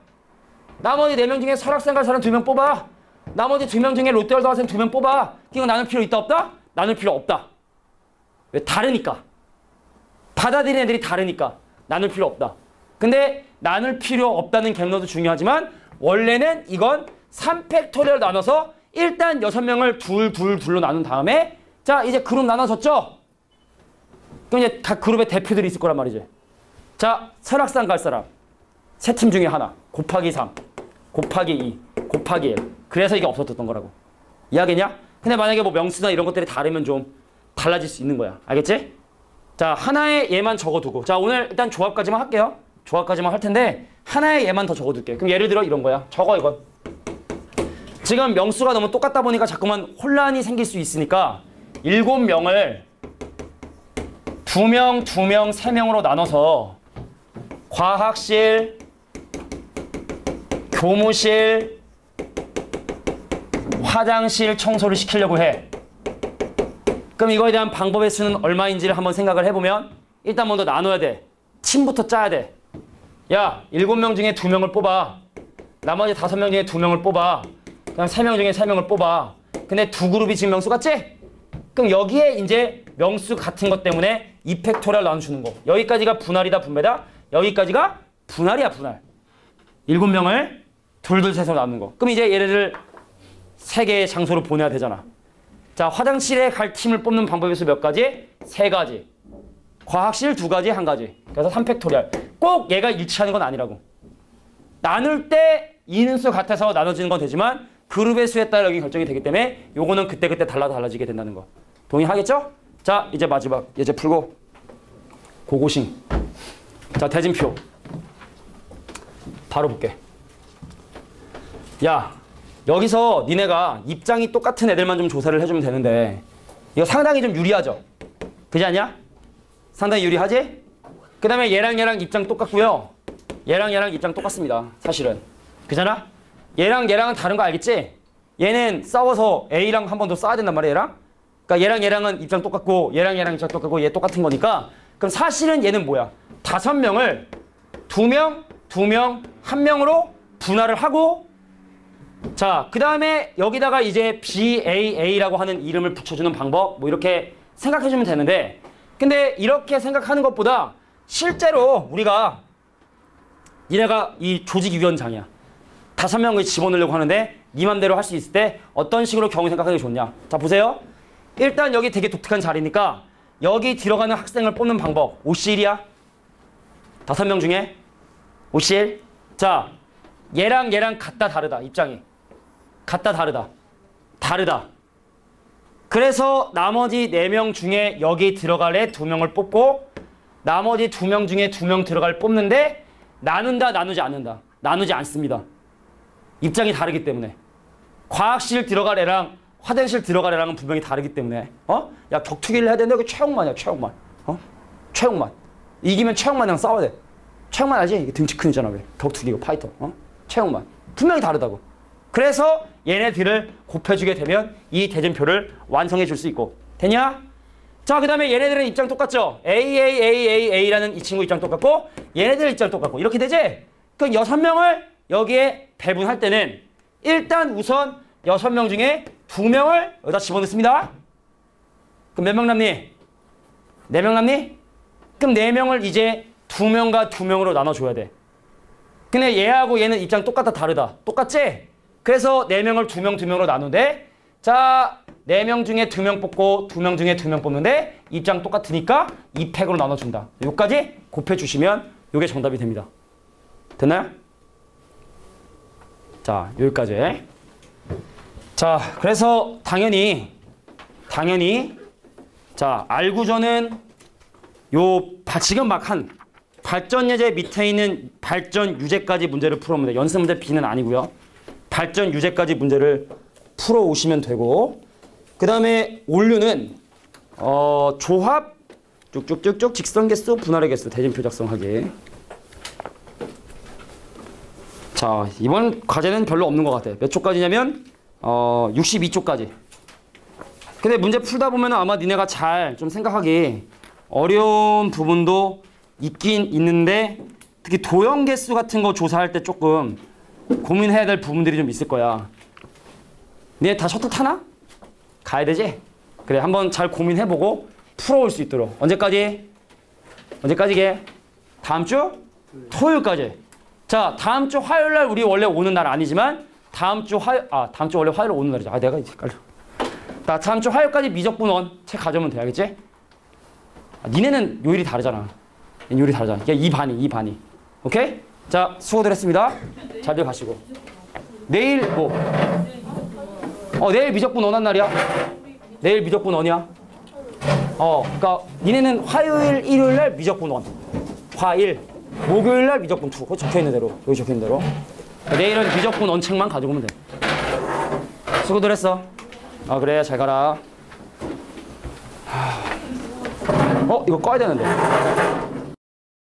나머지 4명 중에 설악산 갈 사람 2명 뽑아. 나머지 2명 중에 롯데월드 갈 사람 2명 뽑아. 이거 나눌 필요 있다 없다? 나눌 필요 없다. 왜? 다르니까. 받아들이는 애들이 다르니까 나눌 필요 없다. 근데 나눌 필요 없다는 갱로도 중요하지만 원래는 이건 3팩토리얼 나눠서 일단 6명을 둘로 나눈 다음에 자, 이제 그룹 나눠졌죠? 그럼 이제 각 그룹의 대표들이 있을 거란 말이지. 자, 설악산 갈 사람 3팀 중에 하나 곱하기 3 곱하기 2 곱하기 1. 그래서 이게 없었던 거라고. 이해하겠냐? 근데 만약에 뭐 명수나 이런 것들이 다르면 좀 달라질 수 있는 거야. 알겠지? 자, 하나의 얘만 적어두고 자, 오늘 일단 조합까지만 할게요. 조합까지만 할 텐데 하나의 얘만 더 적어둘게. 그럼 예를 들어 이런 거야. 적어 이건. 지금 명수가 너무 똑같다 보니까 자꾸만 혼란이 생길 수 있으니까 7명을 2명, 2명, 3명으로 나눠서 과학실, 교무실, 화장실 청소를 시키려고 해. 그럼 이거에 대한 방법의 수는 얼마인지를 한번 생각을 해보면 일단 먼저 나눠야 돼. 팀부터 짜야 돼. 야, 7명 중에 2명을 뽑아. 나머지 5명 중에 2명을 뽑아. 그냥 3명 중에 3명을 뽑아. 근데 두 그룹이 지금 명수 같지? 그럼 여기에 이제 명수 같은 것 때문에 2팩토리얼 나눠주는 거. 여기까지가 분할이다 분배다. 여기까지가 분할이야 분할. 7명을 둘 셋으로 나누는 거. 그럼 이제 얘네를 3개의 장소로 보내야 되잖아. 자, 화장실에 갈 팀을 뽑는 방법이 몇 가지? 3가지. 과학실 2가지, 1가지. 그래서 3팩토리얼. 꼭 얘가 일치하는 건 아니라고. 나눌 때 인수 같아서 나눠지는 건 되지만 그룹의 수에 따라 여기 결정이 되기 때문에 요거는 그때그때 달라지게 된다는 거. 동의하겠죠? 자, 이제 마지막 예제 풀고 고고싱. 자, 대진표 바로 볼게. 야, 여기서 니네가 입장이 똑같은 애들만 좀 조사를 해주면 되는데 이거 상당히 좀 유리하죠? 그지 않냐? 상당히 유리하지? 그 다음에 얘랑 입장 똑같고요. 얘랑 입장 똑같습니다. 사실은. 그잖아? 얘랑은 다른 거 알겠지? 얘는 싸워서 A랑 한 번 더 싸워야 된단 말이야, 얘랑? 그러니까 얘랑은 입장 똑같고 얘랑 입장 똑같고 얘 똑같은 거니까 그럼 사실은 얘는 뭐야? 5명을 2명, 1명으로 분할을 하고 자, 그 다음에 여기다가 이제 BAA라고 하는 이름을 붙여주는 방법 뭐 이렇게 생각해주면 되는데 근데 이렇게 생각하는 것보다 실제로 우리가 니네가 이 조직위원장이야. 5명을 집어넣으려고 하는데 네 맘대로 할 수 있을 때 어떤 식으로 경우 생각하는 게 좋냐. 자, 보세요. 일단 여기 되게 독특한 자리니까 여기 들어가는 학생을 뽑는 방법. OC1이야. 5명 중에 OC1. 자, 얘랑 같다 다르다. 입장이. 같다 다르다. 다르다. 그래서 나머지 4명 중에 여기 들어갈 애 2명을 뽑고 나머지 2명 중에 2명 들어갈 뽑는데 나눈다 나누지 않는다. 나누지 않습니다. 입장이 다르기 때문에. 과학실 들어갈 애랑 화장실 들어갈 애랑은 분명히 다르기 때문에 야, 격투기를 해야 되는데 여기 최영만이야. 최영만. 최영만. 이기면 최영만이랑 싸워야 돼. 최영만 알지? 이게 등치 큰 있잖아. 왜? 격투기 이거 파이터. 최영만. 분명히 다르다고. 그래서 얘네들을 곱해주게 되면 이 대진표를 완성해 줄 수 있고. 됐냐? 자, 그 다음에 얘네들은 입장 똑같죠? A라는 이 친구 입장 똑같고 얘네들 입장 똑같고 이렇게 되지? 그럼 6명을 여기에 배분할 때는 일단 우선 6명 중에 2명을 여기다 집어넣습니다. 그럼 몇 명 남니? 4명 남니? 그럼 4명을 이제 2명과 2명으로 나눠줘야 돼. 근데 얘하고 얘는 입장 똑같다 다르다. 똑같지? 그래서 4명을 2명 2명으로 나누되 자 4명 중에 2명 뽑고 2명 중에 2명 뽑는데 입장 똑같으니까 2팩으로 나눠준다. 여기까지 곱해주시면 이게 정답이 됩니다. 됐나요? 자 여기까지. 자 그래서 당연히 자 알구조는 지금 막 한 발전 예제 밑에 있는 발전 유제까지 문제를 풀어오면 돼. 연습 문제 B는 아니고요. 발전 유제까지 문제를 풀어오시면 되고 그 다음에 온류는 조합 쭉쭉쭉쭉 직선 개수 분할의 개수 대진표 작성하기. 자 이번 과제는 별로 없는 것 같아. 몇 초까지냐면 62초까지. 근데 문제 풀다 보면 아마 니네가 잘 좀 생각하기 어려운 부분도 있긴 있는데 특히 도형 개수 같은 거 조사할 때 조금 고민해야 될 부분들이 좀 있을 거야. 니네 다 셔틀 타나? 가야 되지? 그래 한번 잘 고민해보고 풀어올 수 있도록. 언제까지 게? 다음 주? 토요일까지. 자 다음 주 화요일날 우리 원래 오는 날 아니지만 다음 주 원래 화요일 오는 날이죠. 내가 이제 헷갈려. 나 다음 주 화요일까지 미적분원 책 가져오면 돼. 알겠지? 니네는 요일이 다르잖아. 요일이 다르잖아. 이게 이 반이. 오케이? 자 수고들 했습니다. 잘들 가시고. 내일 내일 미적분원 한 날이야? 내일 미적분원이야? 그러니까 니네는 화요일, 일요일날 미적분원. 화일, 목요일날 미적분2. 그거 적혀있는 대로. 여기 적혀있는 대로. 내일은 미적분원 책만 가지고 오면 돼. 수고들 했어. 그래 잘 가라. 이거 꺼야 되는데.